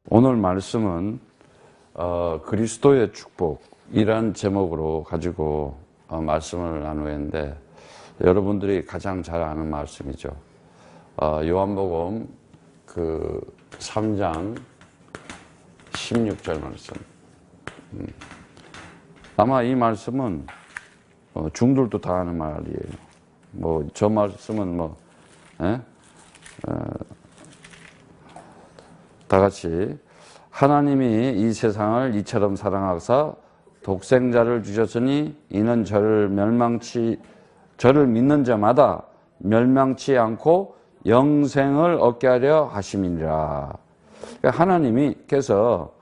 오늘 말씀은 그리스도의 축복이란 제목으로 가지고 말씀을 나누는데 여러분들이 가장 잘 아는 말씀이죠. 요한복음 3장 16절 말씀. 아마 이 말씀은 중들도 다 아는 말이에요. 저 말씀은 다 같이 하나님이 이 세상을 이처럼 사랑하사 독생자를 주셨으니 이는 저를 믿는 자마다 멸망치 않고 영생을 얻게 하려 하심이니라. 그러니까 하나님께서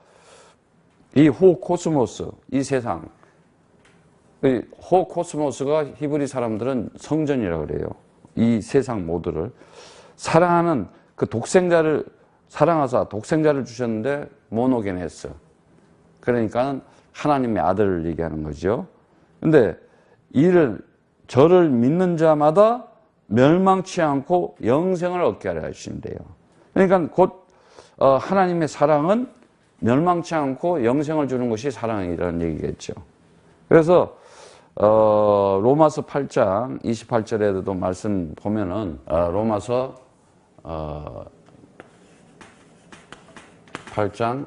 이 호코스모스, 이 세상, 호코스모스가 히브리 사람들은 성전이라고 그래요. 이 세상 모두를 사랑하는 그 독생자를 사랑하사 독생자를 주셨는데 모노게네스. 그러니까 하나님의 아들을 얘기하는 거죠. 근데 저를 믿는 자마다 멸망치 않고 영생을 얻게 하려 하신대요. 그러니까 곧 하나님의 사랑은 멸망치 않고 영생을 주는 것이 사랑이라는 얘기겠죠. 그래서 로마서 8장 28절에도 말씀 보면은 로마서 8장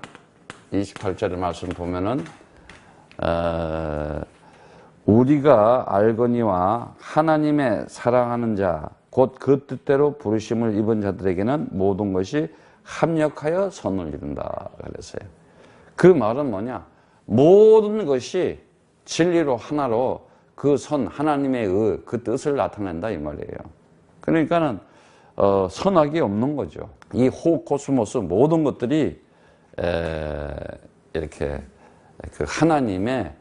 28절의 말씀 보면은 우리가 알거니와 하나님의 사랑하는 자 곧 그 뜻대로 부르심을 입은 자들에게는 모든 것이 합력하여 선을 이룬다 그랬어요. 그 말은 뭐냐? 모든 것이 진리로 하나로 그 하나님의 그 뜻을 나타낸다 이 말이에요. 그러니까는 선악이 없는 거죠. 이 호코스모스 모든 것들이 이렇게 그 하나님의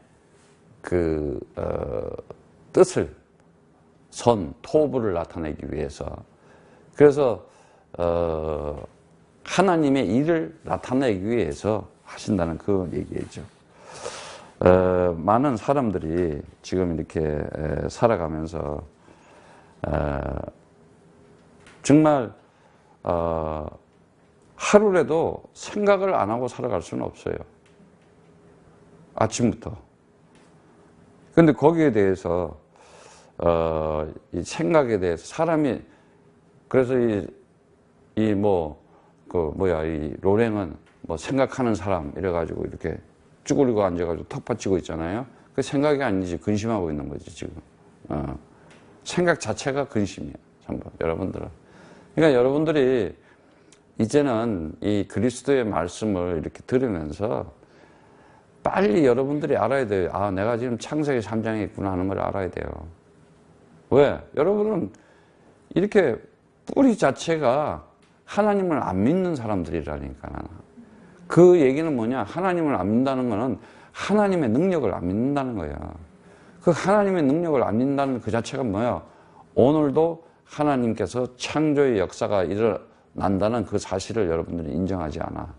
뜻을 토부를 나타내기 위해서 그래서 하나님의 일을 나타내기 위해서 하신다는 그 얘기죠. 많은 사람들이 지금 이렇게 살아가면서 정말 하루라도 생각을 안 하고 살아갈 수는 없어요. 아침부터. 근데 거기에 대해서 이 생각에 대해서 사람이 그래서 이 로랭은 생각하는 사람 이래가지고 이렇게 쭈그리고 앉아가지고 턱 받치고 있잖아요. 그 생각이 아니지 근심하고 있는 거지 지금. 생각 자체가 근심이야 전부 여러분들은. 그러니까 여러분들이 이제는 이 그리스도의 말씀을 이렇게 들으면서 빨리 여러분들이 알아야 돼요. 내가 지금 창세기 3장에 있구나 하는 걸 알아야 돼요. 왜? 여러분은 이렇게 뿌리 자체가 하나님을 안 믿는 사람들이라니까. 그 얘기는 뭐냐? 하나님을 안 믿는다는 거는 하나님의 능력을 안 믿는다는 거야. 그 하나님의 능력을 안 믿는다는 그 자체가 뭐야? 오늘도 하나님께서 창조의 역사가 일어난다는 그 사실을 여러분들이 인정하지 않아.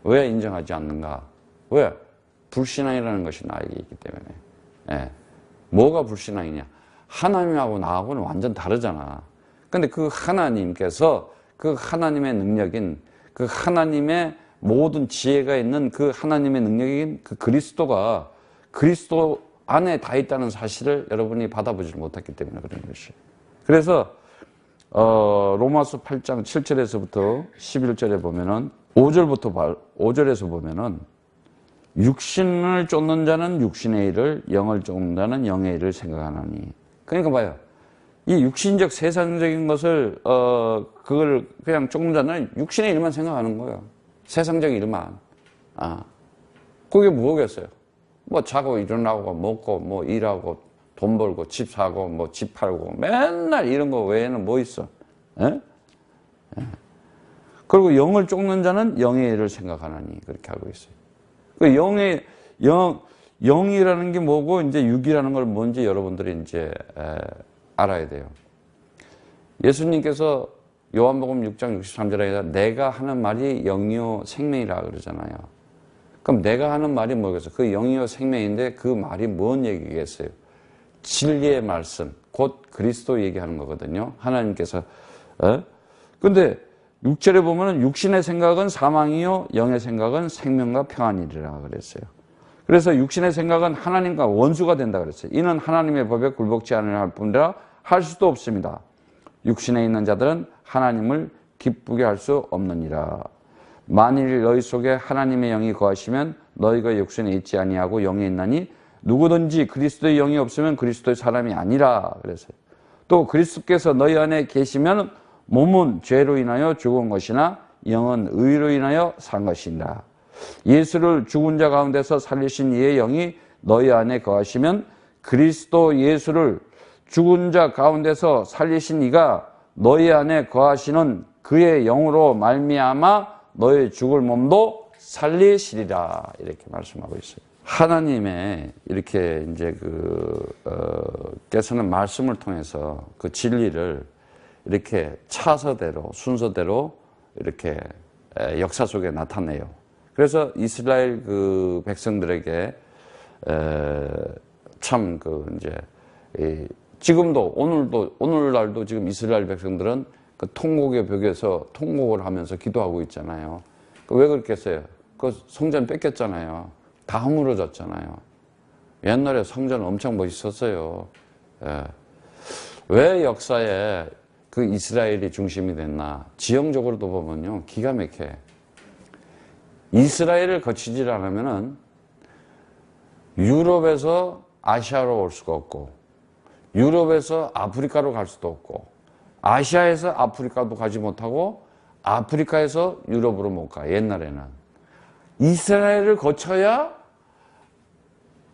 왜 인정하지 않는가? 왜? 불신앙이라는 것이 나에게 있기 때문에. 뭐가 불신앙이냐? 하나님하고 나하고는 완전 다르잖아. 근데 그 하나님께서 그 하나님의 능력인 그 하나님의 모든 지혜가 있는 그 하나님의 능력인 그 그리스도가 그리스도 안에 다 있다는 사실을 여러분이 받아보지 못했기 때문에 그런 것이. 그래서 로마서 8장 7절에서부터 11절에 보면은 5절에서 보면은 육신을 쫓는 자는 육신의 일을, 영을 쫓는 자는 영의 일을 생각하나니. 그러니까 봐요. 이 육신적 세상적인 것을 그걸 그냥 쫓는 자는 육신의 일만 생각하는 거예요. 세상적 일만. 그게 뭐겠어요? 자고 일어나고 먹고 일하고 돈 벌고 집 사고 집 팔고 맨날 이런 거 외에는 뭐 있어? 그리고 영을 쫓는 자는 영의 일을 생각하나니 그렇게 하고 있어요. 그 영이라는 게 뭐고 이제 육이라는 걸 뭔지 여러분들이 이제 알아야 돼요. 예수님께서 요한복음 6장 63절에 내가 하는 말이 영이요 생명이라 그러잖아요. 그럼 내가 하는 말이 뭐겠어요? 그 영이요 생명인데 그 말이 뭔 얘기겠어요? 진리의 말씀, 곧 그리스도 얘기하는 거거든요. 하나님께서. 근데 6절에 보면은 육신의 생각은 사망이요 영의 생각은 생명과 평안이리라 그랬어요. 그래서 육신의 생각은 하나님과 원수가 된다 그랬어요. 이는 하나님의 법에 굴복지 않으려 할 뿐이라 할 수도 없습니다. 육신에 있는 자들은 하나님을 기쁘게 할 수 없느니라. 만일 너희 속에 하나님의 영이 거하시면 너희가 육신에 있지 아니하고 영에 있나니 누구든지 그리스도의 영이 없으면 그리스도의 사람이 아니라 그랬어요. 또 그리스도께서 너희 안에 계시면 몸은 죄로 인하여 죽은 것이나 영은 의로 인하여 산 것이니라. 예수를 죽은 자 가운데서 살리신 이의 영이 너희 안에 거하시면 그리스도 예수를 죽은 자 가운데서 살리신 이가 너희 안에 거하시는 그의 영으로 말미암아 너희 죽을 몸도 살리시리라. 이렇게 말씀하고 있어요. 하나님의 이렇게 이제 께서는 말씀을 통해서 그 진리를 이렇게 차서대로 순서대로 이렇게 역사 속에 나타내요. 그래서 이스라엘 그 백성들에게 참 이제 지금도 오늘날도 지금 이스라엘 백성들은 그 통곡의 벽에서 통곡을 하면서 기도하고 있잖아요. 왜 그렇겠어요? 그 성전 뺏겼잖아요. 다 허물어졌잖아요. 옛날에 성전 엄청 멋있었어요. 예. 왜 역사에 그 이스라엘이 중심이 됐나? 지형적으로도 보면요, 기가 막혀요. 이스라엘을 거치질 않으면은 유럽에서 아시아로 올 수가 없고, 유럽에서 아프리카로 갈 수도 없고, 아시아에서 아프리카도 가지 못하고, 아프리카에서 유럽으로 못 가, 옛날에는. 이스라엘을 거쳐야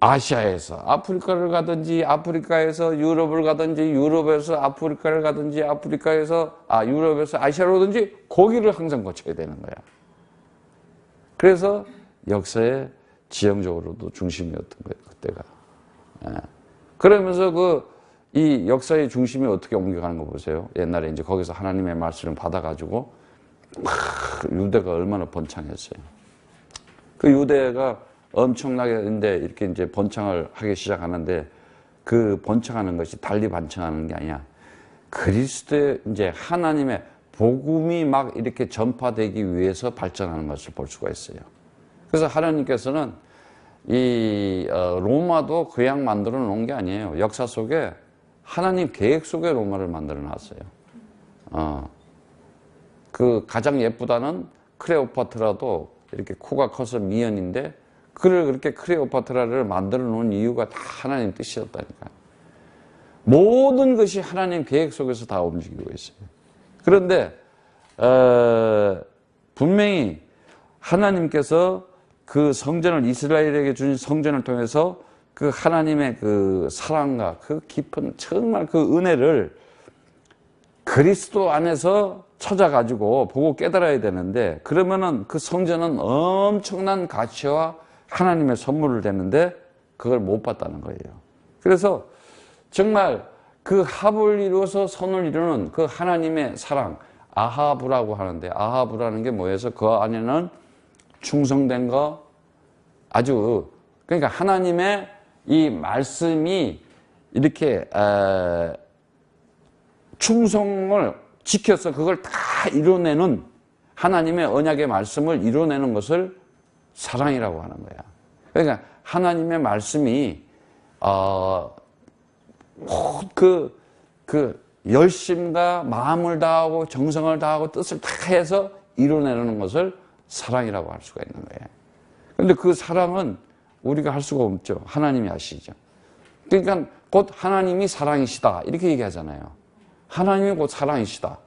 아시아에서 아프리카를 가든지, 아프리카에서 유럽을 가든지, 유럽에서 아프리카를 가든지, 아프리카에서, 유럽에서 아시아로 오든지, 거기를 항상 거쳐야 되는 거야. 그래서 역사의 지형적으로도 중심이었던 거예요, 그때가. 예. 그러면서 이 역사의 중심이 어떻게 옮겨가는 거 보세요. 옛날에 이제 거기서 하나님의 말씀을 받아가지고, 유대가 얼마나 번창했어요. 그 유대가 엄청나게 이렇게 이제 번창을 하기 시작하는데, 그 번창하는 것이 달리 번창하는 게 아니야. 그리스도의 이제 하나님의 복음이 막 이렇게 전파되기 위해서 발전하는 것을 볼 수가 있어요. 그래서 하나님께서는 로마도 그냥 만들어 놓은 게 아니에요. 역사 속에 하나님 계획 속에 로마를 만들어 놨어요. 그 가장 예쁘다는 클레오파트라도 이렇게 코가 커서 미연인데, 그를 그렇게 클레오파트라를 만들어 놓은 이유가 다 하나님 뜻이었다니까. 모든 것이 하나님 계획 속에서 다 움직이고 있어요. 그런데 분명히 하나님께서 그 성전을, 이스라엘에게 주신 성전을 통해서 그 하나님의 그 사랑과 그 깊은 정말 그 은혜를 그리스도 안에서 찾아가지고 보고 깨달아야 되는데, 그러면은 그 성전은 엄청난 가치와 하나님의 선물을 되는데 그걸 못 봤다는 거예요. 그래서 정말 그 합을 이루어서 선을 이루는 그 하나님의 사랑, 아하브라고 하는데, 아하브라는 게 뭐여서 그 안에는 충성된 거, 아주, 그러니까 하나님의 이 말씀이 이렇게 충성을 지켜서 그걸 다 이뤄내는, 하나님의 언약의 말씀을 이뤄내는 것을 사랑이라고 하는 거야. 그러니까 하나님의 말씀이 열심과 마음을 다하고 정성을 다하고 뜻을 다 해서 이뤄내는 것을 사랑이라고 할 수가 있는 거예요. 그런데 그 사랑은 우리가 할 수가 없죠. 하나님이 하시죠. 그러니까 곧 하나님이 사랑이시다 이렇게 얘기하잖아요. 하나님이 곧 사랑이시다.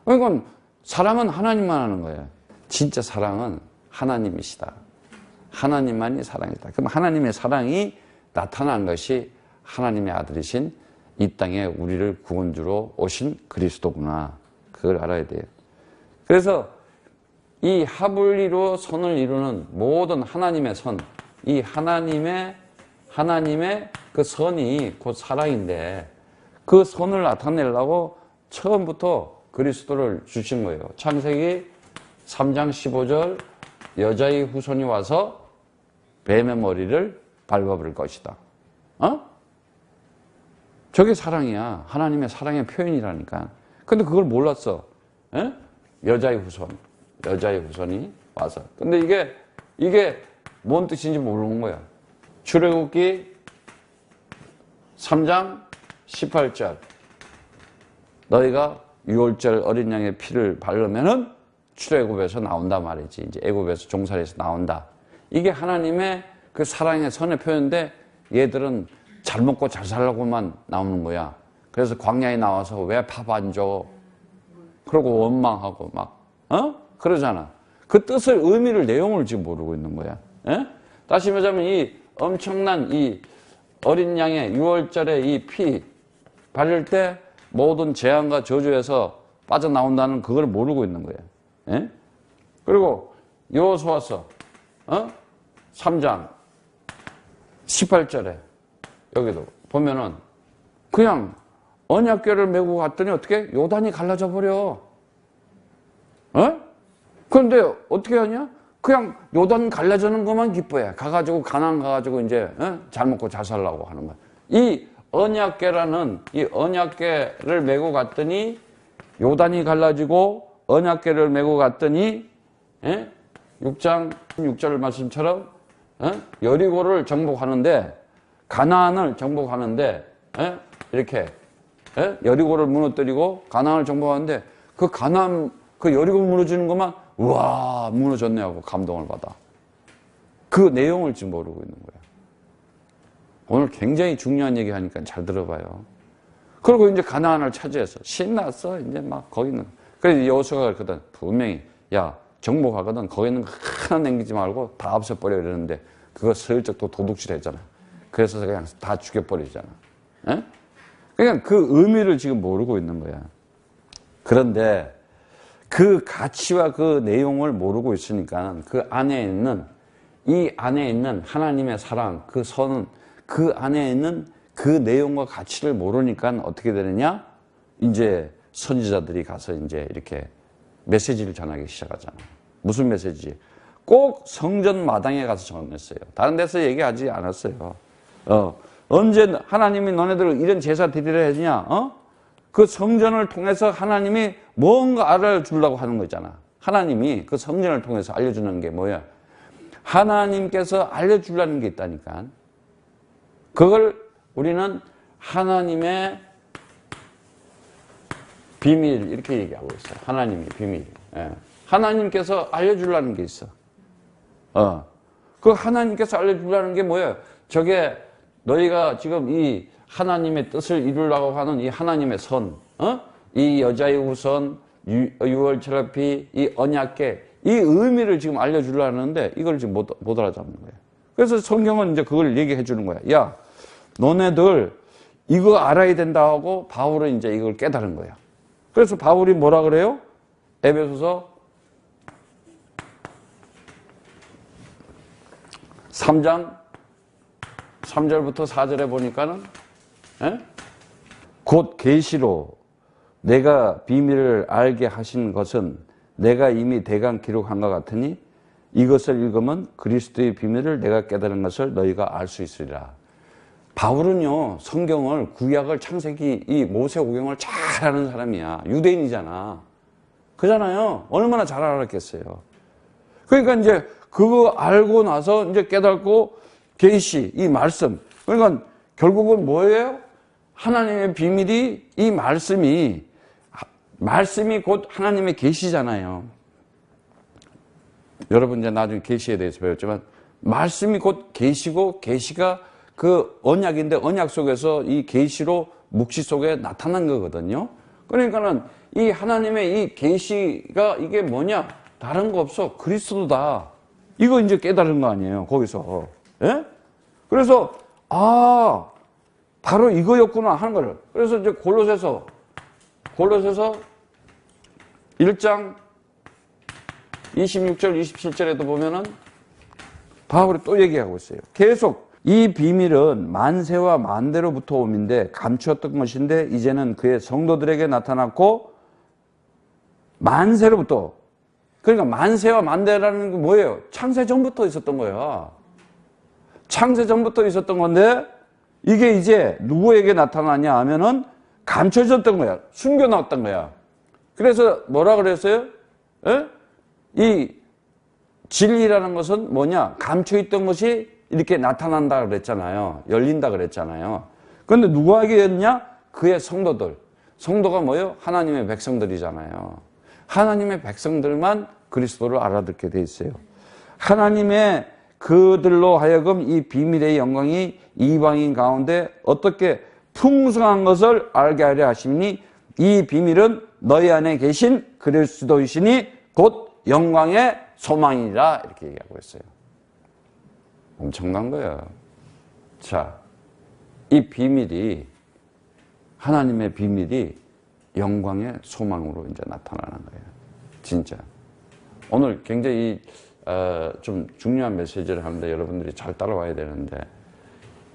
그러니까 사랑은 하나님만 하는 거예요. 진짜 사랑은 하나님이시다. 하나님만이 사랑이다. 그럼 하나님의 사랑이 나타난 것이 하나님의 아들이신 이 땅에 우리를 구원주로 오신 그리스도구나. 그걸 알아야 돼요. 그래서 이 합을 이루어 선을 이루는 모든 하나님의 선, 이 하나님의 그 선이 곧 사랑인데, 그 선을 나타내려고 처음부터 그리스도를 주신 거예요. 창세기 3장 15절, 여자의 후손이 와서 뱀의 머리를 밟아버릴 것이다. 저게 사랑이야. 하나님의 사랑의 표현이라니까. 근데 그걸 몰랐어. 여자의 후손이 와서. 근데 이게 뭔 뜻인지 모르는 거야. 출애굽기 3장 18절. 너희가 유월절 어린 양의 피를 바르면은 출애굽에서 나온다 말이지. 이제 애굽에서 종살이에서 나온다. 이게 하나님의 그 사랑의 선의 표현인데 얘들은 잘 먹고 잘 살라고만 나오는 거야. 그래서 광야에 나와서 왜 밥 안 줘? 그러고 원망하고 막 그러잖아. 그 뜻을, 의미를, 내용을 지금 모르고 있는 거야. 예? 다시 말하자면 이 엄청난 이 어린 양의 유월절에 이 피 바를 때 모든 재앙과 저주에서 빠져나온다는 그걸 모르고 있는 거야. 예? 그리고 여호수아서 3장 18절에 여기도 보면은 그냥 언약궤를 메고 갔더니 어떻게 요단이 갈라져 버려. 그런데 어떻게 하냐? 그냥 요단 갈라지는 것만 기뻐해. 가가지고 가나안 가가지고 이제 잘 먹고 잘 살라고 하는 거야. 이 언약궤라는 이 언약궤를 메고 갔더니 요단이 갈라지고 언약궤를 메고 갔더니 6장 6절 말씀처럼 여리고를 정복하는데 가나안을 정복하는데 이렇게 여리고를 무너뜨리고 가나안을 정복하는데 그 가나안 그 여리고 무너지는 것만 우와 무너졌네 하고 감동을 받아. 그 내용을 지금 모르고 있는 거야. 오늘 굉장히 중요한 얘기 하니까 잘 들어봐요. 그리고 이제 가나안을 차지해서 신났어. 이제 막 거기는. 그래서 여호수아가 그랬거든. 분명히 야 정복하거든. 거기는 하나 남기지 말고 다 없애버려 이러는데 그거 슬쩍 또 도둑질 했잖아. 그래서 그냥 다 죽여버리잖아. 그냥 그 의미를 지금 모르고 있는 거야. 그런데 그 가치와 그 내용을 모르고 있으니까 그 안에 있는 이 안에 있는 하나님의 사랑, 그 선은 그 안에 있는 그 내용과 가치를 모르니까 어떻게 되느냐? 이제 선지자들이 가서 이제 이렇게 메시지를 전하기 시작하잖아. 무슨 메시지? 꼭 성전 마당에 가서 전했어요. 다른 데서 얘기하지 않았어요. 언제 하나님이 너네들 이런 제사 드리려 했냐? 그 성전을 통해서 하나님이 뭔가 알려주려고 하는 거잖아. 하나님이 그 성전을 통해서 알려주는 게 뭐야? 하나님께서 알려주려는 게 있다니까. 그걸 우리는 하나님의 비밀 이렇게 얘기하고 있어요. 하나님의 비밀. 하나님께서 알려주려는 게 있어. 그 하나님께서 알려주려는 게 뭐예요? 저게 너희가 지금 이 하나님의 뜻을 이루려고 하는 이 하나님의 선, 이 여자의 후손, 유월절 피, 이 언약궤, 이 의미를 지금 알려주려는데 이걸 지금 못 알아잡는 거예요. 그래서 성경은 이제 그걸 얘기해 주는 거야. 야, 너네들 이거 알아야 된다 하고 바울은 이제 이걸 깨달은 거야. 그래서 바울이 뭐라 그래요? 에베소서 3장 3절부터 4절에 보니까는 곧 계시로 내가 비밀을 알게 하신 것은 내가 이미 대강 기록한 것 같으니 이것을 읽으면 그리스도의 비밀을 내가 깨달은 것을 너희가 알 수 있으리라. 바울은요 성경을 구약을 창세기 이 모세오경을 잘 아는 사람이야. 유대인이잖아. 그잖아요. 얼마나 잘 알았겠어요. 그러니까 이제 그거 알고 나서 이제 깨닫고 계시 이 말씀. 그러니까 결국은 뭐예요? 하나님의 비밀이 이 말씀이 곧 하나님의 계시잖아요. 여러분 이제 나중에 계시에 대해서 배웠지만 말씀이 곧 계시고 계시가 그 언약인데 언약 속에서 이 계시로 묵시 속에 나타난 거거든요. 그러니까는 이 하나님의 이 계시가 이게 뭐냐? 다른 거 없어. 그리스도다. 이거 이제 깨달은 거 아니에요. 거기서. 예? 그래서 바로 이거였구나 하는 거를. 그래서 이제 골로새서 1장 26절 27절에도 보면은 바울이 또 얘기하고 있어요. 계속 이 비밀은 만세와 만대로부터 옴인데 감추었던 것인데 이제는 그의 성도들에게 나타났고 만세로부터, 그러니까 만세와 만대라는 게 뭐예요? 창세 전부터 있었던 거야. 창세 전부터 있었던 건데 이게 이제 누구에게 나타나냐 하면은 감춰졌던 거야. 숨겨놨던 거야. 그래서 뭐라 그랬어요? 에? 이 진리라는 것은 뭐냐? 감춰있던 것이 이렇게 나타난다 그랬잖아요. 열린다 그랬잖아요. 그런데 누구에게 였냐? 그의 성도들. 성도가 뭐예요? 하나님의 백성들이잖아요. 하나님의 백성들만 그리스도를 알아듣게 돼 있어요. 하나님의 그들로 하여금 이 비밀의 영광이 이방인 가운데 어떻게 풍성한 것을 알게 하려 하시니 이 비밀은 너희 안에 계신 그리스도이시니 곧 영광의 소망이라 이렇게 얘기하고 있어요. 엄청난 거예요. 자, 이 비밀이 하나님의 비밀이 영광의 소망으로 이제 나타나는 거예요. 진짜. 오늘 굉장히 좀 중요한 메시지를 하는데 여러분들이 잘 따라와야 되는데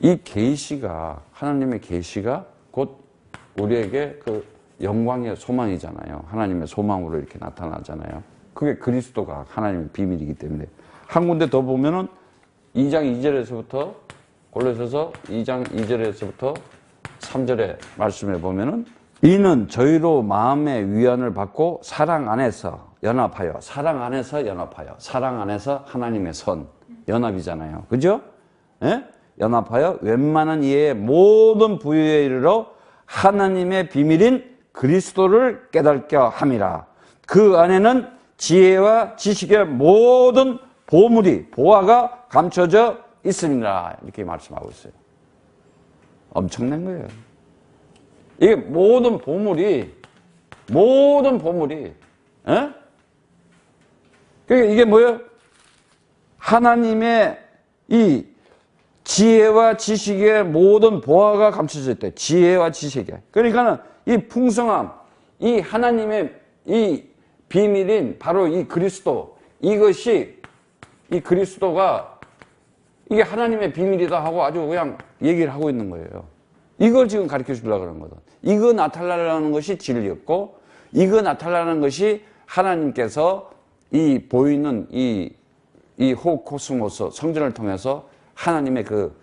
이 계시가 하나님의 계시가 곧 우리에게 그 영광의 소망이잖아요. 하나님의 소망으로 이렇게 나타나잖아요. 그게 그리스도가 하나님의 비밀이기 때문에 한 군데 더 보면은 2장 2절에서부터 골로새서 2장 2절에서부터 3절의 말씀에 보면은 이는 저희로 마음의 위안을 받고 사랑 안에서 연합하여 사랑 안에서 연합하여 사랑 안에서 하나님의 선 연합이잖아요. 그죠? 예? 연합하여 웬만한 이해의 모든 부유에 이르러 하나님의 비밀인 그리스도를 깨닫게 함이라. 그 안에는 지혜와 지식의 모든 보물이 보화가 감춰져 있습니다. 이렇게 말씀하고 있어요. 엄청난 거예요. 이게 모든 보물이 에? 그러니까 이게 뭐예요? 하나님의 이 지혜와 지식의 모든 보화가 감춰져 있대. 지혜와 지식에. 그러니까는 이 풍성함, 이 하나님의 이 비밀인 바로 이 그리스도, 이것이 이 그리스도가 이게 하나님의 비밀이다 하고 아주 그냥 얘기를 하고 있는 거예요. 이걸 지금 가르쳐 주려고 그런 거다. 이거 나타나려는 것이 진리였고, 이거 나타나는 것이 하나님께서 이 보이는 이 호코스모스 성전을 통해서 하나님의 그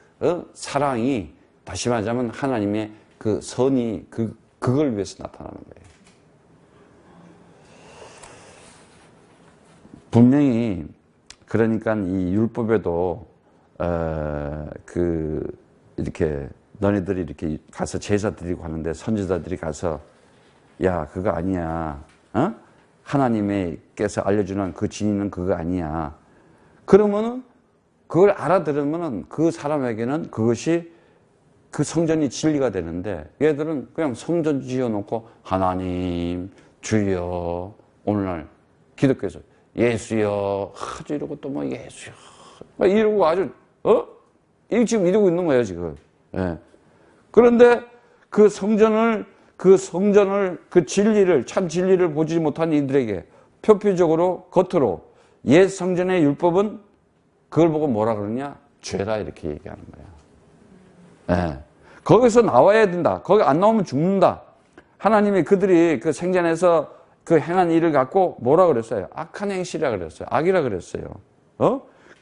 사랑이 다시 말하자면 하나님의 그 선이 그걸 위해서 나타나는 거예요. 분명히 그러니까 이 율법에도 이렇게 너네들이 이렇게 가서 제사 드리고 하는데 선지자들이 가서 야 그거 아니야. 어? 하나님께서 알려주는 그 진리는 그거 아니야. 그러면은 그걸 알아들으면은 그 사람에게는 그것이 그 성전이 진리가 되는데 얘들은 그냥 성전 지어놓고 하나님 주여 오늘날 기독교에서 예수여 아주 이러고 또 뭐 예수여 막 이러고 아주 이 지금 이러고 있는 거예요 지금. 예. 그런데 그 성전을 그 진리를 참 진리를 보지 못한 이들에게 표피적으로 겉으로 옛 성전의 율법은 그걸 보고 뭐라 그러냐? 죄라 이렇게 얘기하는 거야. 예. 거기서 나와야 된다. 거기 안 나오면 죽는다. 하나님이 그들이 그 생전에서 그 행한 일을 갖고 뭐라 그랬어요? 악한 행실이라 그랬어요. 악이라 그랬어요.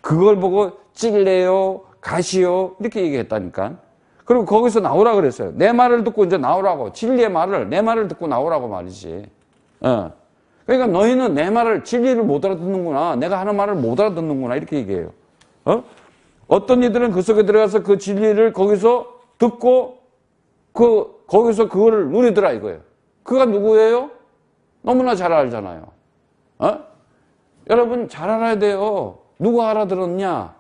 그걸 보고 찔래요, 가시요 이렇게 얘기했다니까. 그리고 거기서 나오라 그랬어요. 내 말을 듣고 이제 나오라고. 진리의 말을 내 말을 듣고 나오라고 말이지. 그러니까 너희는 내 말을 진리를 못 알아듣는구나. 내가 하는 말을 못 알아듣는구나 이렇게 얘기해요. 어떤 이들은 그 속에 들어가서 그 진리를 거기서 듣고 거기서 그거를 누리더라 이거예요. 그가 누구예요? 너무나 잘 알잖아요. 여러분 잘 알아야 돼요. 누가 알아들었냐?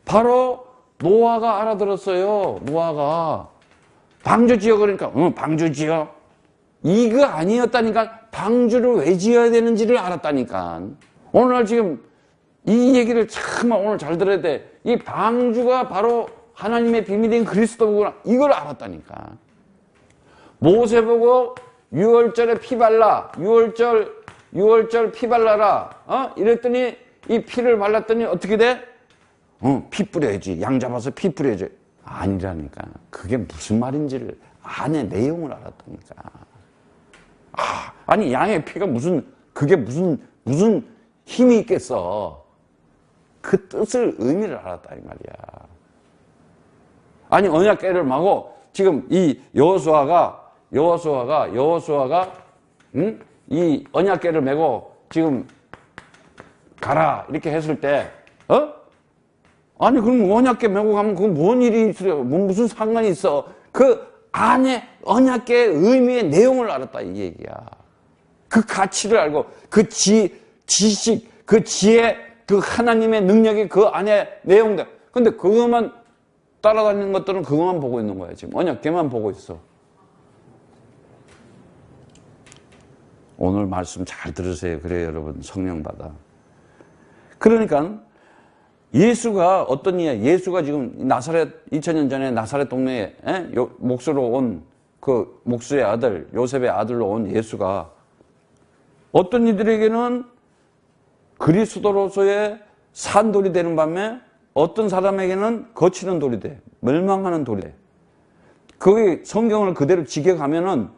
바로 노아가 알아들었어요. 노아가 방주 지어 그러니까 방주 지어 이거 아니었다니까. 방주를 왜 지어야 되는지를 알았다니까. 오늘날 지금 이 얘기를 정말 오늘 잘 들어야 돼. 이 방주가 바로 하나님의 비밀인 그리스도구나. 이걸 알았다니까. 모세 보고 6월절에 피 발라. 6월절 피 발라라. 이랬더니 이 피를 발랐더니 어떻게 돼? 피 뿌려야지. 양 잡아서 피 뿌려야지. 아니라니까. 그게 무슨 말인지를 안에 내용을 알았다니까. 아니 양의 피가 그게 무슨 힘이 있겠어. 그 뜻을 의미를 알았다 이 말이야. 아니 언약궤를 마고 지금 이 여호수아가 이 언약궤를 메고 지금 가라 이렇게 했을 때 아니 그럼 언약궤 메고 가면 그건 뭔 일이 있어요? 무슨 상관이 있어? 그 안에 언약궤의 의미의 내용을 알았다 이 얘기야. 그 가치를 알고 그 지식, 그 지혜, 그 하나님의 능력이 그 안에 내용들. 근데 그것만 따라다니는 것들은 그것만 보고 있는 거야. 지금 언약궤만 보고 있어. 오늘 말씀 잘 들으세요. 그래요 여러분 성령 받아. 그러니까 예수가 어떤 이야? 예수가 지금 나사렛 2000년 전에 나사렛 동네에 목수로 온 그 목수의 아들 요셉의 아들로 온 예수가 어떤 이들에게는 그리스도로서의 산돌이 되는 반면에 어떤 사람에게는 거치는 돌이 돼. 멸망하는 돌이 돼. 거기 성경을 그대로 지켜가면은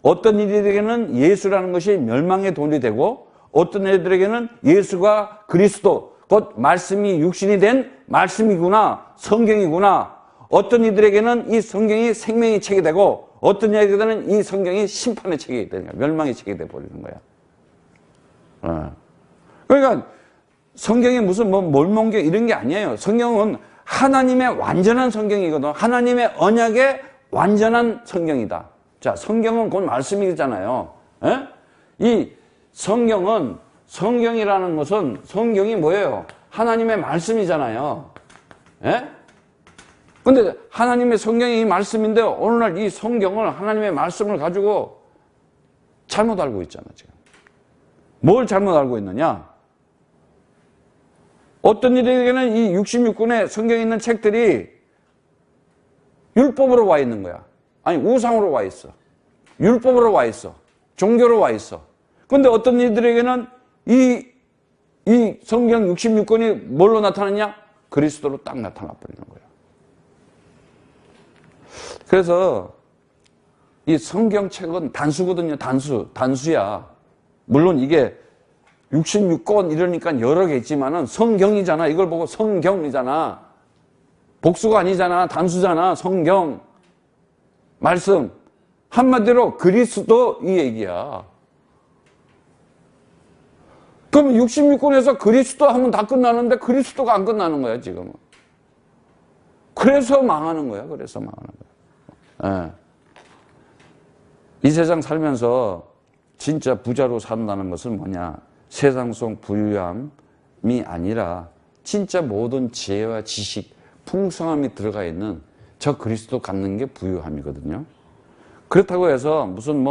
어떤 이들에게는 예수라는 것이 멸망의 돌이 되고 어떤 이들에게는 예수가 그리스도 곧 말씀이 육신이 된 말씀이구나 성경이구나 어떤 이들에게는 이 성경이 생명의 책이 되고 어떤 이들에게는 이 성경이 심판의 책이 되는 거야. 멸망의 책이 돼버리는 거야. 그러니까 성경이 무슨 뭐 몰몬경 이런 게 아니에요. 성경은 하나님의 완전한 성경이거든. 하나님의 언약의 완전한 성경이다. 자, 성경은 곧 말씀이잖아요. 이 성경은 성경이라는 것은 성경이 뭐예요? 하나님의 말씀이잖아요. 근데 하나님의 성경이 말씀인데 오늘날 이 성경을 하나님의 말씀을 가지고 잘못 알고 있잖아, 지금. 뭘 잘못 알고 있느냐? 어떤 이들에게는 이 66권의 성경에 있는 책들이 율법으로 와 있는 거야. 아니, 우상으로 와 있어. 율법으로 와 있어. 종교로 와 있어. 근데 어떤 이들에게는 이 성경 66권이 뭘로 나타났냐? 그리스도로 딱 나타나 버리는 거야. 그래서 이 성경책은 단수거든요. 단수야. 물론 이게 66권 이러니까 여러 개 있지만은 성경이잖아. 이걸 보고 성경이잖아. 복수가 아니잖아. 단수잖아. 성경. 말씀. 한마디로 그리스도 이 얘기야. 그럼 66권에서 그리스도 하면 다 끝나는데 그리스도가 안 끝나는 거야, 지금은. 그래서 망하는 거야. 그래서 망하는 거야. 이 세상 살면서 진짜 부자로 산다는 것은 뭐냐? 세상 속 부유함이 아니라 진짜 모든 지혜와 지식, 풍성함이 들어가 있는 저 그리스도 갖는 게 부유함이거든요. 그렇다고 해서 무슨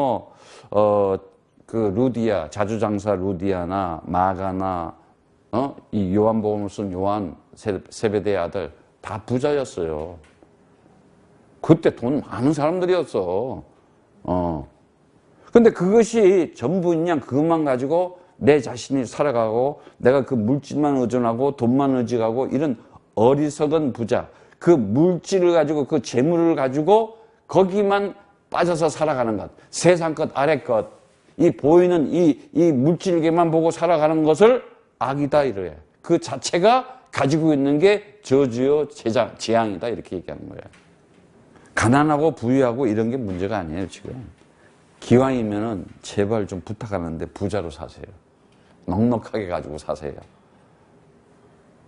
그 루디아, 자주장사 루디아나 마가나 이 요한복음을 쓴 요한 세베대의 아들 다 부자였어요. 그때 돈 많은 사람들이었어. 근데 그것이 전부냐 그것만 가지고 내 자신이 살아가고 내가 그 물질만 의존하고 돈만 의지하고 이런 어리석은 부자 그 물질을 가지고 그 재물을 가지고 거기만 빠져서 살아가는 것 세상 것 아래 것 이 보이는 이 물질계만 보고 살아가는 것을 악이다 이래. 그 자체가 가지고 있는 게 저주요 재앙이다 이렇게 얘기하는 거예요. 가난하고 부유하고 이런 게 문제가 아니에요 지금. 기왕이면은 제발 좀 부탁하는데 부자로 사세요. 넉넉하게 가지고 사세요.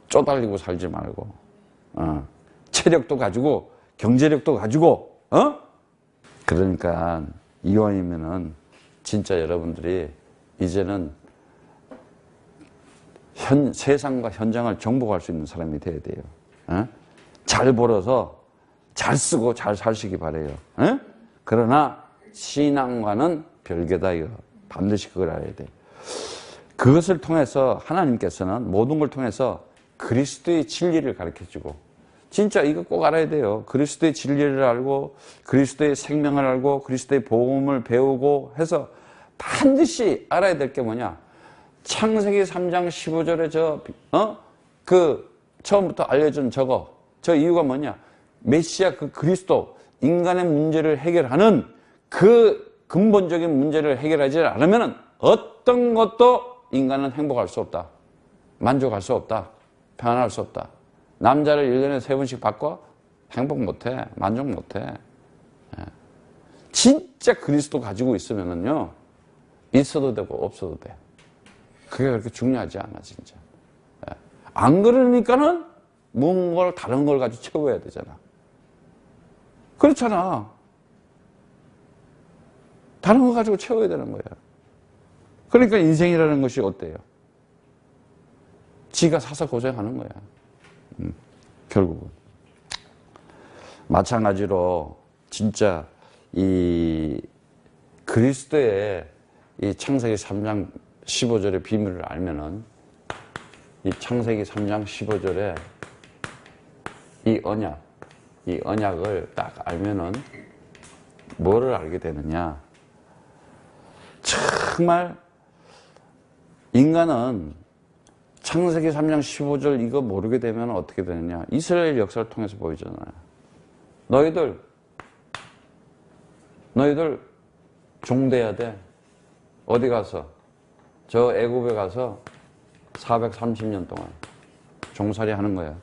쪼달리고 살지 말고 체력도 가지고 경제력도 가지고 그러니까 이왕이면은 진짜 여러분들이 이제는 세상과 현장을 정복할 수 있는 사람이 돼야 돼요. 잘 벌어서 잘 쓰고 잘 사시기 바래요. 그러나 신앙과는 별개다 이거. 반드시 그걸 알아야 돼. 그것을 통해서 하나님께서는 모든 걸 통해서 그리스도의 진리를 가르쳐주고 진짜 이거 꼭 알아야 돼요. 그리스도의 진리를 알고 그리스도의 생명을 알고 그리스도의 복음을 배우고 해서 반드시 알아야 될 게 뭐냐. 창세기 3장 15절에 그 처음부터 알려준 저 이유가 뭐냐. 메시아 그 그리스도 인간의 문제를 해결하는 그 근본적인 문제를 해결하지 않으면 어떤 것도 인간은 행복할 수 없다. 만족할 수 없다. 평안할 수 없다. 남자를 1년에 3번씩 바꿔? 행복 못해. 만족 못해. 진짜 그리스도 가지고 있으면은요, 있어도 되고 없어도 돼. 그게 그렇게 중요하지 않아, 진짜. 안 그러니까는 뭔가를 다른 걸 가지고 채워야 되잖아. 그렇잖아. 다른 거 가지고 채워야 되는 거야. 그러니까 인생이라는 것이 어때요? 지가 사서 고생하는 거야. 결국은. 마찬가지로 진짜 이 그리스도의 이 창세기 3장 15절의 비밀을 알면은 이 창세기 3장 15절에 이 언약을 딱 알면은 뭐를 알게 되느냐. 정말 인간은 창세기 3장 15절 이거 모르게 되면 어떻게 되느냐. 이스라엘 역사를 통해서 보이잖아요. 너희들 종돼야 돼. 어디 가서? 저 애굽에 가서 430년 동안 종살이 하는 거야.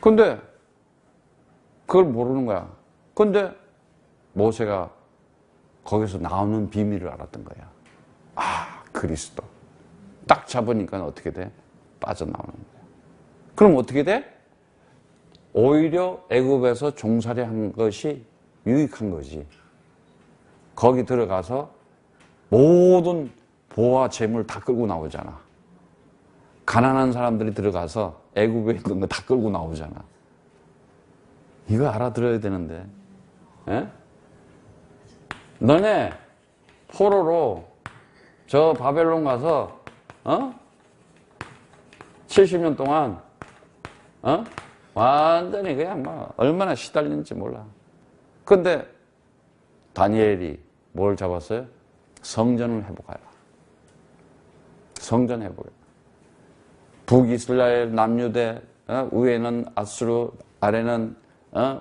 근데 그걸 모르는 거야. 근데 모세가 거기서 나오는 비밀을 알았던 거야. 아, 그리스도. 딱 잡으니까 어떻게 돼? 빠져나오는 거야. 그럼 어떻게 돼? 오히려 애굽에서 종살이 한 것이 유익한 거지. 거기 들어가서 모든 보화 재물 다 끌고 나오잖아. 가난한 사람들이 들어가서 애굽에 있는 거 다 끌고 나오잖아. 이거 알아들어야 되는데. 에? 너네 포로로 저 바벨론 가서 70년 동안 완전히 그냥 막 얼마나 시달리는지 몰라. 근데 다니엘이 뭘 잡았어요? 성전을 회복하라. 성전 회복해. 북이스라엘 남유대 위에는 아수르 아래는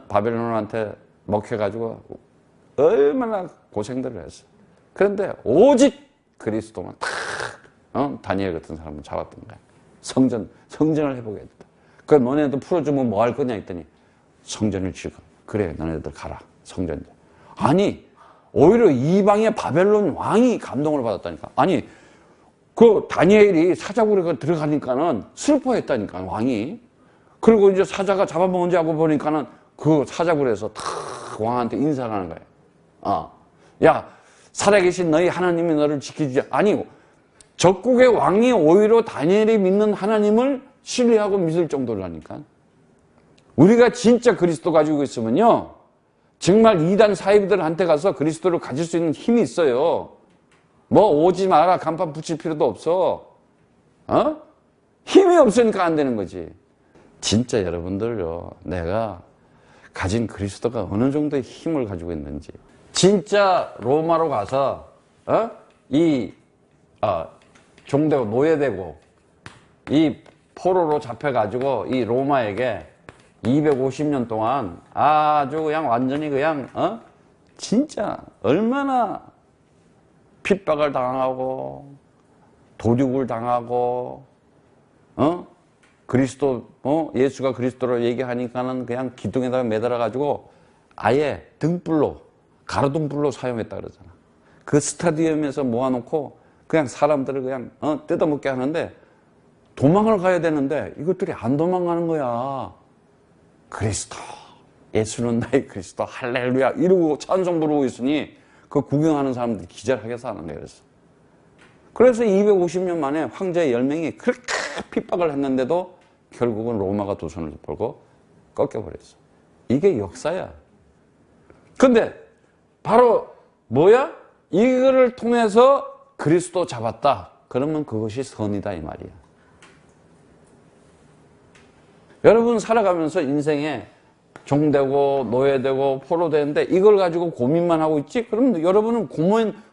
바벨론한테 먹혀가지고 얼마나 고생들을 했어. 그런데 오직 그리스도만 탁 다니엘 같은 사람을 잡았던 거야. 성전을 회복해야 된다. 그 너네도 풀어주면 뭐 할 거냐 했더니 성전을 지어. 그래 너네들 가라. 성전. 아니 오히려 이방의 바벨론 왕이 감동을 받았다니까. 아니 그 다니엘이 사자굴에 들어가니까는 슬퍼했다니까 왕이. 그리고 이제 사자가 잡아먹은지 하고 보니까는 그 사자굴에서 탁 왕한테 인사를 하는 거예요. 야 살아계신 너희 하나님이 너를 지키지. 아니 적국의 왕이 오히려 다니엘이 믿는 하나님을 신뢰하고 믿을 정도라니까. 우리가 진짜 그리스도 가지고 있으면요 정말 이단 사이비들한테 가서 그리스도를 가질 수 있는 힘이 있어요. 뭐 오지 마라 간판 붙일 필요도 없어. 힘이 없으니까 안 되는 거지. 진짜 여러분들요 내가 가진 그리스도가 어느 정도의 힘을 가지고 있는지. 진짜 로마로 가서 종되고 노예되고 이 포로로 잡혀가지고 이 로마에게 250년 동안 아주 그냥 완전히 그냥 진짜 얼마나 핍박을 당하고 도륙을 당하고 그리스도 예수가 그리스도로 얘기하니까는 그냥 기둥에다가 매달아 가지고 아예 등불로 가로등불로 사용했다 그러잖아. 그 스타디움에서 모아놓고 그냥 사람들을 그냥 뜯어먹게 하는데 도망을 가야 되는데 이것들이 안 도망가는 거야. 그리스도 예수는 나의 그리스도 할렐루야 이러고 찬송 부르고 있으니 그 구경하는 사람들이 기절하게서 하는 거예요. 그래서 250년 만에 황제 10명이 그렇게 핍박을 했는데도 결국은 로마가 두 손을 벌고 꺾여버렸어. 이게 역사야. 근데 바로 뭐야? 이거를 통해서 그리스도 잡았다. 그러면 그것이 선이다 이 말이야. 여러분 살아가면서 인생에 종되고 노예되고 포로되는데 이걸 가지고 고민만 하고 있지? 그럼 여러분은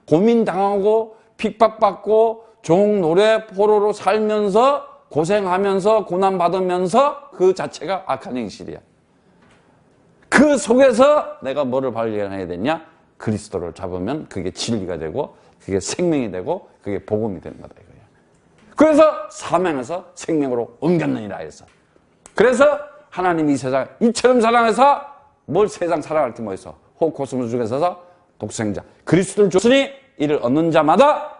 고민당하고 핍박받고 종 노래 포로로 살면서 고생하면서 고난받으면서 그 자체가 악한 행실이야. 그 속에서 내가 뭐를 발견해야 되냐? 그리스도를 잡으면 그게 진리가 되고 그게 생명이 되고 그게 복음이 되는 거다 이거야. 그래서 사명에서 생명으로 옮겼느니라 해서. 그래서 하나님이 이 세상 이처럼 사랑해서 뭘 세상 사랑할 게 뭐 있어? 혹 코스모스 중에서 독생자 그리스도를 줬으니 이를 얻는 자마다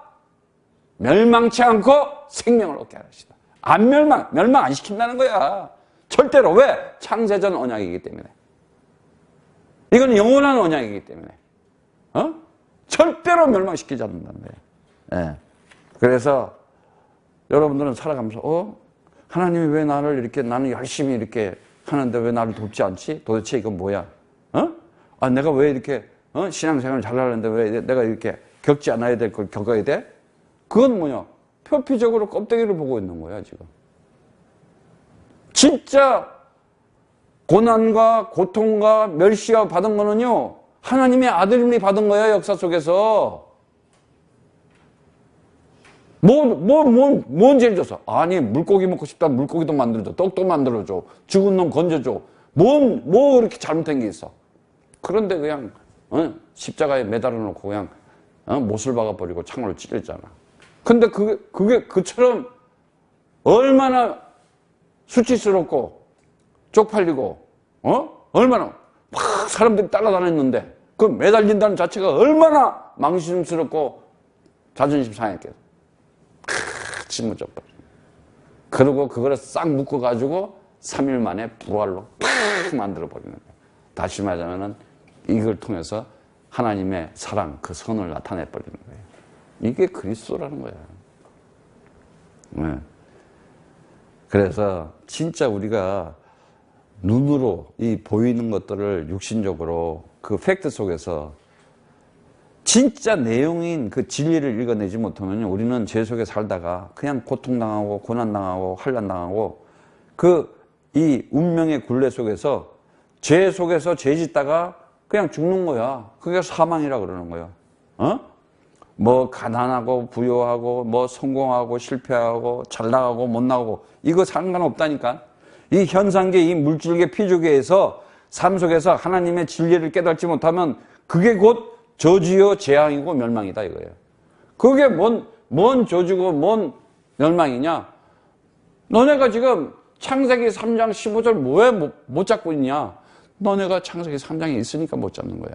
멸망치 않고 생명을 얻게 하시다. 안 멸망 안 시킨다는 거야. 절대로. 왜? 창세전 언약이기 때문에. 이건 영원한 언약이기 때문에. 절대로 멸망시키지 않는다는 거예요. 예. 그래서 여러분들은 살아가면서 하나님이 왜 나를 이렇게, 나는 열심히 이렇게 하는데 왜 나를 돕지 않지? 도대체 이건 뭐야? 내가 왜 이렇게 신앙생활을 잘하는데 왜 내가 이렇게 겪지 않아야 될 걸 겪어야 돼? 그건 뭐냐? 표피적으로 껍데기를 보고 있는 거야, 지금. 진짜 고난과 고통과 멸시와 받은 거는요, 하나님의 아들님이 받은 거야, 역사 속에서. 뭔 죄를 졌어? 아니, 물고기 먹고 싶다, 물고기도 만들어줘. 떡도 만들어줘. 죽은 놈 건져줘. 뭐 그렇게 잘못된 게 있어? 그런데 그냥, 십자가에 매달아 놓고 그냥, 못을 박아버리고 창으로 찔렸잖아. 근데 그게 그처럼 얼마나 수치스럽고, 쪽팔리고, 얼마나 막 사람들이 따라다녔는데, 그 매달린다는 자체가 얼마나 망신스럽고 자존심 상했겠어. 짊어져버려. 그리고 그거를 싹 묶어가지고 3일 만에 부활로 팍 만들어버리는 거예요. 다시 말하자면 이걸 통해서 하나님의 사랑, 그 선을 나타내버리는 거예요. 이게 그리스도라는 거야. 네. 그래서 진짜 우리가 눈으로 이 보이는 것들을 육신적으로 그 팩트 속에서 진짜 내용인 그 진리를 읽어내지 못하면 우리는 죄 속에 살다가 그냥 고통당하고 고난당하고 환난당하고 이 운명의 굴레 속에서 죄 속에서 죄 짓다가 그냥 죽는 거야. 그게 사망이라 그러는 거야. 뭐 가난하고 부유하고 뭐 성공하고 실패하고 잘 나가고 못 나가고 이거 상관없다니까. 이 현상계, 이 물질계, 피조계에서 삶 속에서 하나님의 진리를 깨닫지 못하면 그게 곧 저주요 재앙이고 멸망이다 이거예요. 그게 뭔 저주고 뭔 멸망이냐? 너네가 지금 창세기 3장 15절 왜 못 잡고 있냐? 너네가 창세기 3장에 있으니까 못 잡는 거야.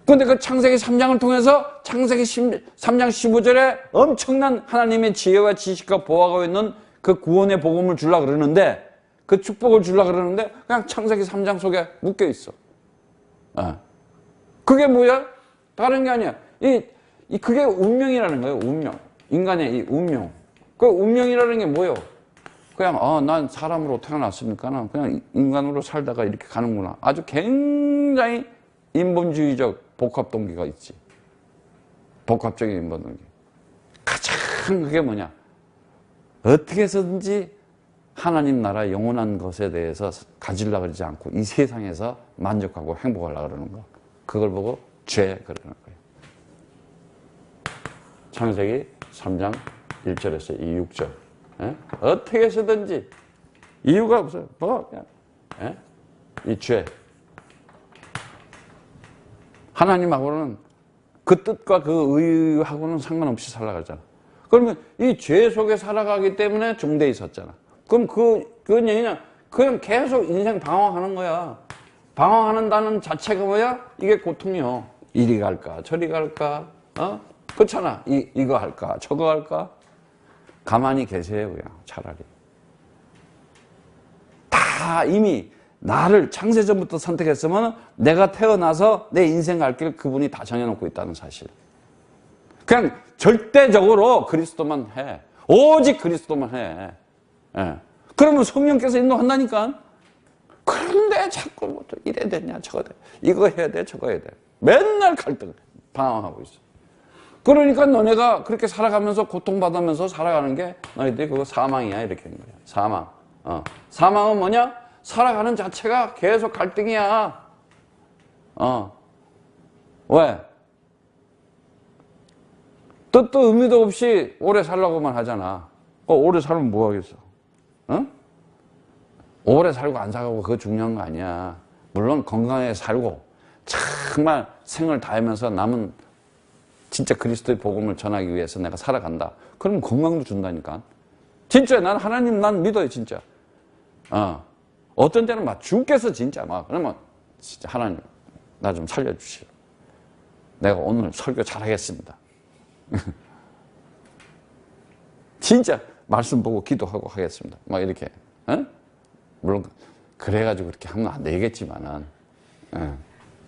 그런데 그 창세기 3장을 통해서 창세기 3장 15절에 엄청난 하나님의 지혜와 지식과 보호하고 있는 그 구원의 복음을 주려고 그러는데, 그 축복을 주려고 그러는데 그냥 창세기 3장 속에 묶여 있어. 그게 뭐야? 다른 게 아니야. 그게 운명이라는 거예요. 운명. 인간의 이 운명. 그 운명이라는 게 뭐예요? 그냥 난 사람으로 태어났으니까 그냥 인간으로 살다가 이렇게 가는구나. 아주 굉장히 인본주의적 복합 동기가 있지. 복합적인 인본 동기. 가장 그게 뭐냐? 어떻게 해서든지 하나님 나라 영원한 것에 대해서 가지려고 그러지 않고 이 세상에서 만족하고 행복하려고 그러는 거. 그걸 보고 죄 그러는 거예요. 창세기 3장 1절에서 6절. 어떻게 해서든지 이유가 없어요. 그냥 이 죄. 하나님하고는 그 뜻과 그 의하고는 상관없이 살아가잖아. 그러면 이 죄 속에 살아가기 때문에 종대에 있었잖아. 그럼 그건 얘기냐? 그냥 계속 인생 방황하는 거야. 방황한다는 자체가 뭐야? 이게 고통이요. 이리 갈까, 저리 갈까, 그렇잖아. 이거 할까, 저거 할까? 가만히 계세요, 그냥 차라리. 다 이미 나를 창세전부터 선택했으면 내가 태어나서 내 인생 갈 길 그분이 다 정해놓고 있다는 사실. 그냥 절대적으로 그리스도만 해. 오직 그리스도만 해. 예. 그러면 성령께서 인도한다니까. 그런데 자꾸 뭐 이래야 되냐, 저거 돼. 이거 해야 돼, 저거 해야 돼. 맨날 갈등, 방황하고 있어. 그러니까 너네가 그렇게 살아가면서 고통받으면서 살아가는 게 너희들이 그거 사망이야, 이렇게 하는 거야. 사망. 사망은 뭐냐? 살아가는 자체가 계속 갈등이야. 왜? 뜻도 의미도 없이 오래 살라고만 하잖아. 오래 살면 뭐 하겠어? 오래 살고 안 살고 그거 중요한 거 아니야. 물론 건강하게 살고 정말 생을 다하면서 남은 진짜 그리스도의 복음을 전하기 위해서 내가 살아간다. 그럼 건강도 준다니까. 진짜 난 하나님 난 믿어요, 진짜. 어떤 때는 막 주께서 진짜 막 그러면 진짜 하나님 나 좀 살려주시오. 내가 오늘 설교 잘하겠습니다. 진짜 말씀 보고 기도하고 하겠습니다. 막 이렇게. 어? 물론 그래가지고 그렇게 하면 안 되겠지만은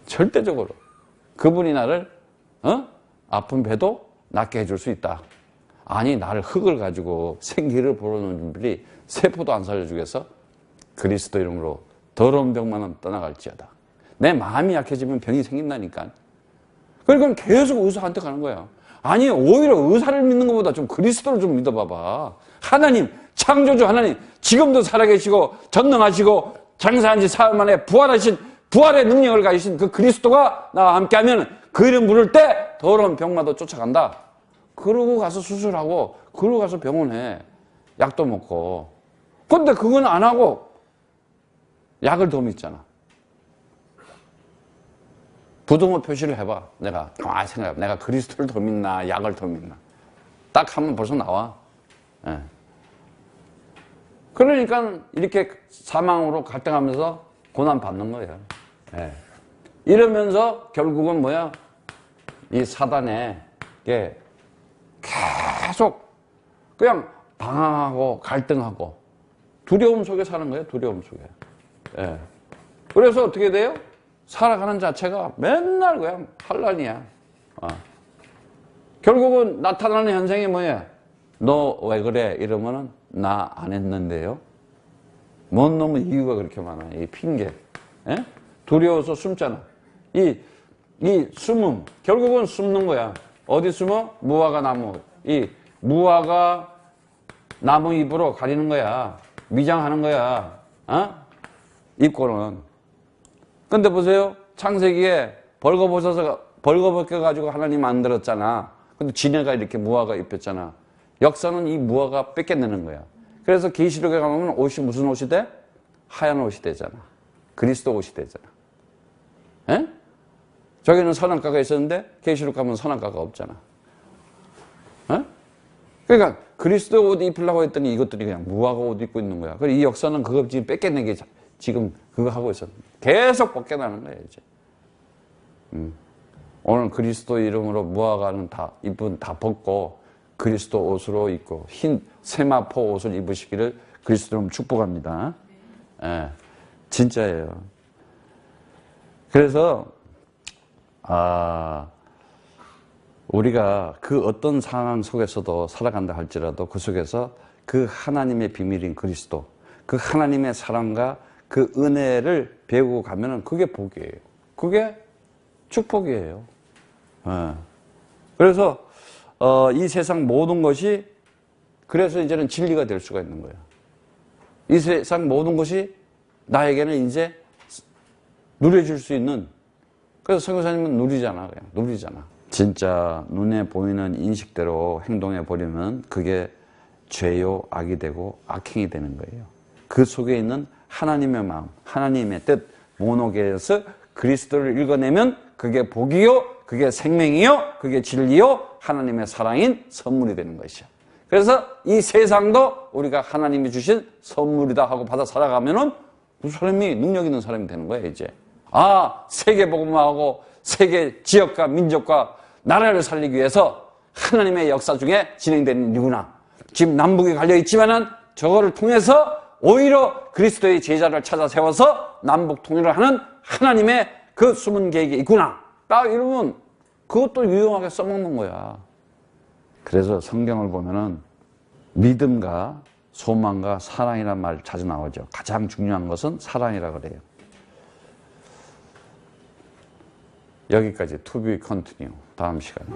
절대적으로 그분이 나를 아픈 배도 낫게 해줄 수 있다. 아니 나를 흙을 가지고 생기를 보러는 분들이 세포도 안 살려주겠어? 그리스도 이름으로 더러운 병만은 떠나갈지어다. 내 마음이 약해지면 병이 생긴다니까. 그러니까 계속 의사한테 가는 거야. 아니 오히려 의사를 믿는 것보다 좀 그리스도를 좀 믿어봐봐. 하나님, 창조주 하나님, 지금도 살아계시고 전능하시고 장사한 지 사흘 만에 부활하신 부활의 능력을 가지신 그 그리스도가 나와 함께하면 그 이름 부를 때 더러운 병마도 쫓아간다. 그러고 가서 수술하고 그러고 가서 병원에 약도 먹고. 근데 그건 안 하고 약을 더 믿잖아. 부동호 표시를 해봐. 내가 가만히 생각해봐. 내가 그리스도를 더 믿나 약을 더 믿나. 딱 하면 벌써 나와. 예. 그러니까 이렇게 사망으로 갈등하면서 고난 받는 거예요. 예. 이러면서 결국은 뭐야? 이 사단에 계속 그냥 방황하고 갈등하고 두려움 속에 사는 거예요. 두려움 속에. 예. 그래서 어떻게 돼요? 살아가는 자체가 맨날 그냥 환란이야. 결국은 나타나는 현상이 뭐야? 너 왜 그래? 이러면은 나 안 했는데요. 뭔 놈의 이유가 그렇게 많아? 이 핑계. 예? 두려워서 숨잖아. 이 숨음. 결국은 숨는 거야. 어디 숨어? 무화과 나무. 이 무화과 나무 잎으로 가리는 거야. 미장하는 거야. 입고는. 근데 보세요. 창세기에 벌거벗겨가지고 하나님 만들었잖아. 근데 지네가 이렇게 무화과 입혔잖아. 역사는 이 무화과 뺏겨내는 거야. 그래서 계시록에 가면 옷이 무슨 옷이 돼? 하얀 옷이 되잖아. 그리스도 옷이 되잖아. 에? 저기는 선악과가 있었는데 계시록 가면 선악과가 없잖아. 에? 그러니까 그리스도 옷 입으려고 했더니 이것들이 그냥 무화과 옷 입고 있는 거야. 그래서 이 역사는 그거 지금 뺏겨내기 지금 그거 하고 있어. 계속 벗겨나는 거야 이제. 오늘 그리스도 이름으로 무화과는 다 잎은 다 벗고 그리스도 옷으로 입고 흰 세마포 옷을 입으시기를 그리스도로 축복합니다. 예, 진짜예요. 그래서 우리가 그 어떤 상황 속에서도 살아간다 할지라도 그 속에서 그 하나님의 비밀인 그리스도, 그 하나님의 사랑과 그 은혜를 배우고 가면은 그게 복이에요. 그게 축복이에요. 예. 그래서 이 세상 모든 것이 그래서 이제는 진리가 될 수가 있는 거예요. 이 세상 모든 것이 나에게는 이제 누려질 수 있는. 그래서 선교사님은 누리잖아. 그냥 누리잖아. 진짜 눈에 보이는 인식대로 행동해 버리면 그게 죄요 악이 되고 악행이 되는 거예요. 그 속에 있는 하나님의 마음, 하나님의 뜻, 모노게에서 그리스도를 읽어내면 그게 복이요, 그게 생명이요, 그게 진리요, 하나님의 사랑인 선물이 되는 것이요. 그래서 이 세상도 우리가 하나님이 주신 선물이다 하고 받아 살아가면은 그 사람이 능력 있는 사람이 되는 거예요, 이제. 세계 복음화하고 세계 지역과 민족과 나라를 살리기 위해서 하나님의 역사 중에 진행되는 일이구나. 지금 남북이 갈려 있지만은 저거를 통해서 오히려 그리스도의 제자를 찾아 세워서 남북 통일을 하는 하나님의 그 숨은 계획이 있구나. 딱 이러면 그것도 유용하게 써먹는 거야. 그래서 성경을 보면은 믿음과 소망과 사랑이라는 말 자주 나오죠. 가장 중요한 것은 사랑이라 그래요. 여기까지 to be continue. 다음 시간에.